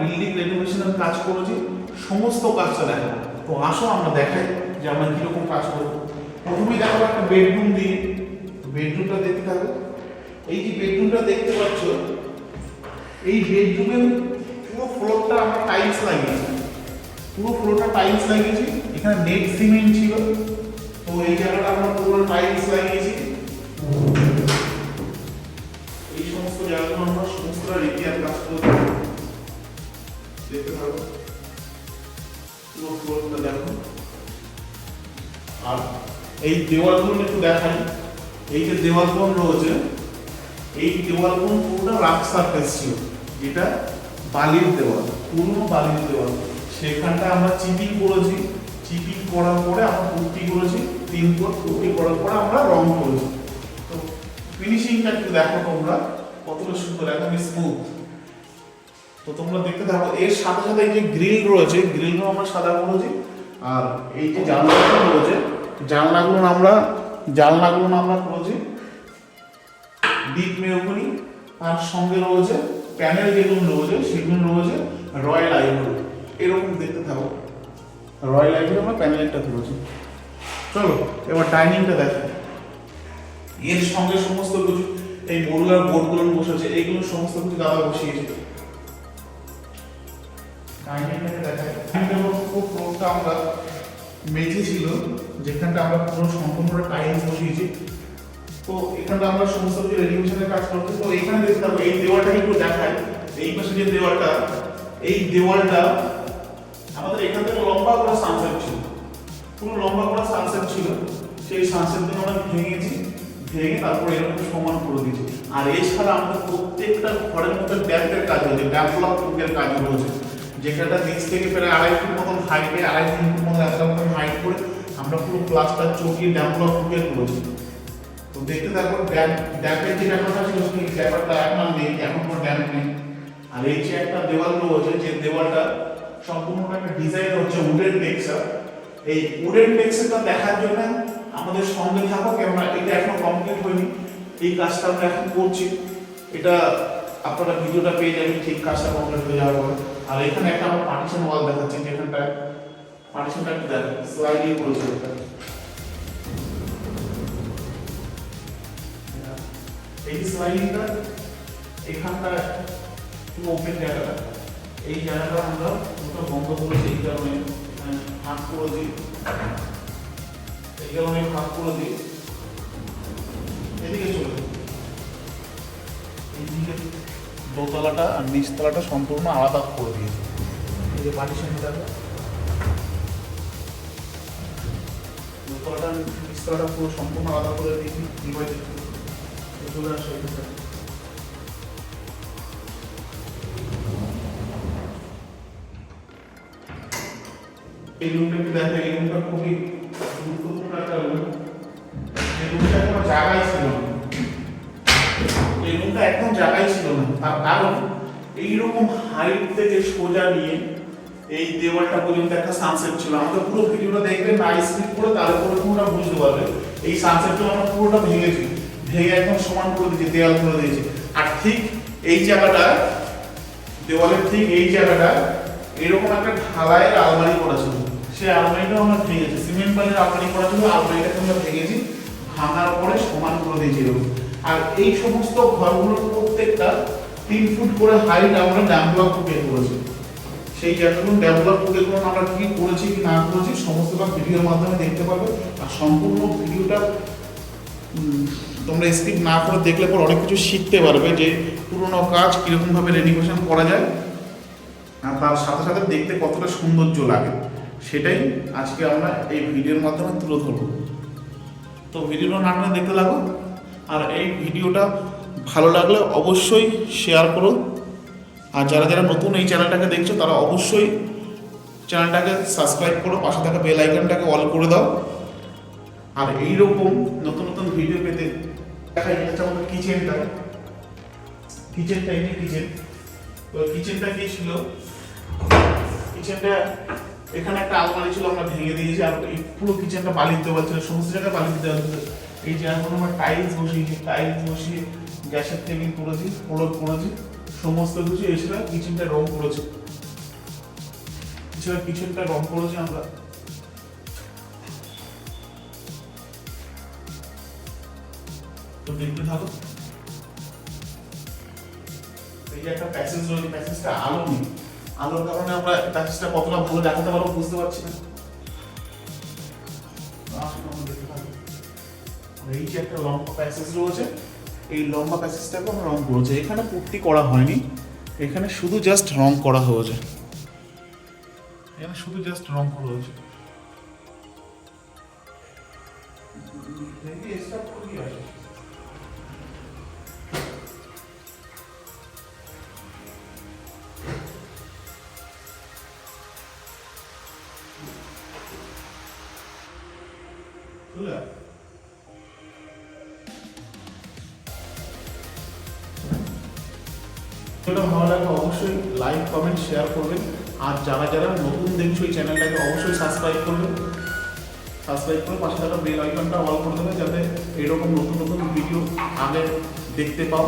Building রেনোভেশনের কাজ করেছি, সমস্ত কাজটা দেখাবো। তো আসো আমরা দেখাই যে আমরা কিরকম কাজ করবো। প্রথমেই দেখাবো একটা বেডরুম দিয়ে, বেডরুমটা দেখতে থাকো। এই যে বেডরুমটা দেখতে পাচ্ছ, এই বেডরুমের পুরো ফ্লোরটা আমরা টাইলস লাগিয়েছি, পুরো ফ্লোরটা টাইলস লাগিয়েছি। এখানে নেট সিমেন্ট ছিল, তো এই জায়গাটা আমরা পুরো টাইলস লাগিয়েছি। এই সমস্ত জায়গাগুলো আমরা সমস্ত রিপেয়ার কাজ করব, দেখতে থাকো। পুরো ফ্লোরটা দেখো। আর এই দেওয়ালগুলো একটু দেখাই। এই যে দেওয়ালগুলো রয়েছে, এই দেওয়ালগুলো পুরোটা রাফ সারফেস ছিল, যেটা বালির দেওয়াল, পুরনো বালির দেওয়াল। সেখানটা আমরা চিপিং করেছি, চিপিং করার পরে আমরা পুট্টি করেছি, 3 কোট পুট্টি করার পরে আমরা রং করেছি। তো ফিনিশিংটা একটু দেখো তোমরা, কতটা সুন্দর, একদম স্মুথ। তো তোমরা দেখতে থাকো। এর সাথে সাথে এই যে গ্রিল রয়েছে, গ্রিলগুলো আমরা সাদা করেছি। আর এই যে জানলাগুলো রয়েছে, জানলাগুলো আমরা করেছি ডিপ মেহগনি। তার সঙ্গে রয়েছে প্যানেল যেগুলো রয়েছে, সেগুলো রয়েছে রয়্যাল আইভরি। এরকম দেখতে থাকো, রয়্যাল আইভরি আমরা প্যানেলটা করেছি। চলো এবার ডাইনিংটা দেখো। এর সঙ্গে সমস্ত কিছু এই মডুলার বোর্ডগুলো বসেছে, এইগুলো সমস্ত কিছু দাদা বসিয়েছে। ডাইনিংটাকে দেখাই। ফ্লোরটা আমরা মেঝে ছিল, যেখানটা আমরা পুরো সম্পূর্ণ টাইলস বসিয়েছি। তো এখানটা আমরা সমস্ত কিছু রেনোভেশনের কাজ করছি। তো এখানে দেখতে পাবো এই দেওয়ালটাকে একটু দেখাই। এই পাশে যে দেওয়ালটা, এই দেওয়ালটা আমাদের এখান থেকে লম্বা করে সানসেট ছিল, পুরো লম্বা করে সানসেট ছিল। সেই সানসেটকে আমরা ভেঙে তারপরে এরকম সমান করে দিয়েছি। আর এছাড়া আমাদের প্রত্যেকটা ঘরের মধ্যে ড্যাম্পের কাজ হয়েছে, ড্যাম্প ব্লকের কাজ রয়েছে, যেখানটা নিচ থেকে প্রায় 2.5 ফুট মতন হাইটে, 2.5 ফুট মতন এতটা মতন হাইট করে আমরা পুরো প্লাস্টার চটিয়ে ড্যাম্প ব্লক করেছি। তো দেখতে থাকো। ড্যাম্পের যে ব্যাপারটা ছিল, সেই ব্যাপারটা এখন আর নেই, এখন কোনো ড্যাম্প নেই। আর এই যে একটা দেওয়াল রয়েছে, যে দেওয়ালটা সম্পূর্ণ একটা ডিজাইন হচ্ছে উডেন টেক্সচার। এই উডেন টেক্সচারটা দেখার জন্য আমাদের সঙ্গে থাকো, কেননা এটা এখনো কমপ্লিট হয়নি। এই কাজটা আমরা এখন করছি, এটা আপনারা ভিডিওটা পেয়ে যাবেন ঠিক কাজটা কমপ্লিট হয়ে যাওয়ার পরে। আর এখানে একটা আমরা পার্টিশন ওয়াল দেখাচ্ছি, যেখানটা পার্টিশনটা একটু দেখো, স্লাইডিং করেছে এটা। এই স্লাইডিংটা এখানটা পুরো ওপেন জায়গাটা, এই জায়গাটা আমরা পুরো বন্ধ করেছি। এই কারণে ফাঁক করে দিই, এই কারণে ফাঁক করে দিই। এদিকে চলে এইদিকে দোতলাটা আর নিচতলাটা সম্পূর্ণ আলাদা করে দিয়েছি। এই যে পার্টিশনটা, দোতলাটা নিচতলাটা পুরো সম্পূর্ণ আলাদা করে দিয়েছি। চলে আসো এখানে। এই রুমটা একটু দেখো, এই রুমটা খুবই গুরুত্বপূর্ণ একটা রুম। এই রুমটা কোনো জায়গায় ছিল না, এই রুমটা একদম জায়গায় ছিল না। তার কারণ এইরকম হাইট থেকে সোজা নিয়ে এই দেওয়ালটা পর্যন্ত একটা সানসেট ছিল। আমাদের পুরো ভিডিওটা দেখবেন, না স্ক্রিপ্ট করে তার উপরে তোমরা বুঝতে পারবে। এই সানসেটটা আমরা পুরোটা ভেঙে একদম সমান করে দিয়েছি, দেওয়াল করে দিয়েছি। আর ঠিক এই জায়গাটা, দেওয়ালের ঠিক এই জায়গাটা এরকম একটা ঢালাইয়ের আলমারি করা ছিল, সেই আলমারিটাও আমরা ভেঙেছি। সিমেন্ট বালির আলমারি করা ছিল, আলমারিটাকে আমরা ভেঙেছি, ভাঙার পরে সমান করে দিয়েছি এরকম। আর এই সমস্ত ঘরগুলোর প্রত্যেকটা 3 ফুট করে হাইট আমরা ড্যাম্প ব্লক ফুটিয়ে করেছি। সেই জায়গাগুলো ড্যাম্প ব্লক ফুটিয়ে করে আমরা কি করেছি কি না করেছি সমস্তটা ভিডিওর মাধ্যমে দেখতে পাবে। আর সম্পূর্ণ ভিডিওটা তোমরা স্কিপ না করে দেখলে পর অনেক কিছু শিখতে পারবে, যে পুরোনো কাজ কীরকমভাবে রেনোভেশন করা যায়, আর তার সাথে সাথে দেখতে কতটা সৌন্দর্য লাগে, সেটাই আজকে আমরা এই ভিডিওর মাধ্যমে তুলে ধরব। তো ভিডিওটা না দেখতে লাগো। আর এই ভিডিওটা ভালো লাগলে অবশ্যই শেয়ার করো। আর যারা যারা নতুন এই চ্যানেলটাকে দেখছো, তারা অবশ্যই চ্যানেলটাকে সাবস্ক্রাইব করো, পাশে থাকা বেল আইকনটাকে অল করে দাও। আর এইরকম নতুন নতুন ভিডিও পেতে দেখাই যাচ্ছে আমাদের কিচেনটা। এই যে কিচেন, তো কিচেনটা কি ছিল, কিচেনটা এখানে একটা আলমারি ছিল, আমরা ভেঙে দিয়েছি। আর এই পুরো কিচেনটা বালির দেওয়া ছিল, সমস্ত জায়গায় বালির দেওয়া ছিল। এই যে এখন আমরা টাইলস বসিয়ে গ্যাসের টেবিল করেছি, ফ্লোর করেছি, সমস্ত কিছু এছাড়া কিচেনটা রং করেছি। এছাড়া পিছনটা রং করেছি আমরা। তো দেখতে থাকো। এই যে একটা প্যাসেজ রয়েছে, প্যাসেজটা আলো নেই, আলোর কারণে আমরা প্যাসেজটা কতটা ভালো দেখাতে পারবো বুঝতে পারছি না। এই যে একটা লম্বা প্যাসেজ রয়েছে, এই লম্বা প্যাসেজটাকে আমরা রং করেছি। এখানে পুট্টি করা হয়নি, এখানে শুধু জাস্ট রং করা হয়েছে, এখানে শুধু জাস্ট রং করা হয়েছে। ভিডিওটা ভালো লাগলে অবশ্যই লাইক কমেন্ট শেয়ার করবেন, আর যারা যারা নতুন দেখছো এই চ্যানেলটাকে অবশ্যই সাবস্ক্রাইব করবেন। সাবস্ক্রাইব করে পাশে থাকা বেল আইকনটা অল করে দেবেন, যাতে এরকম নতুন নতুন ভিডিও আগে দেখতে পাও।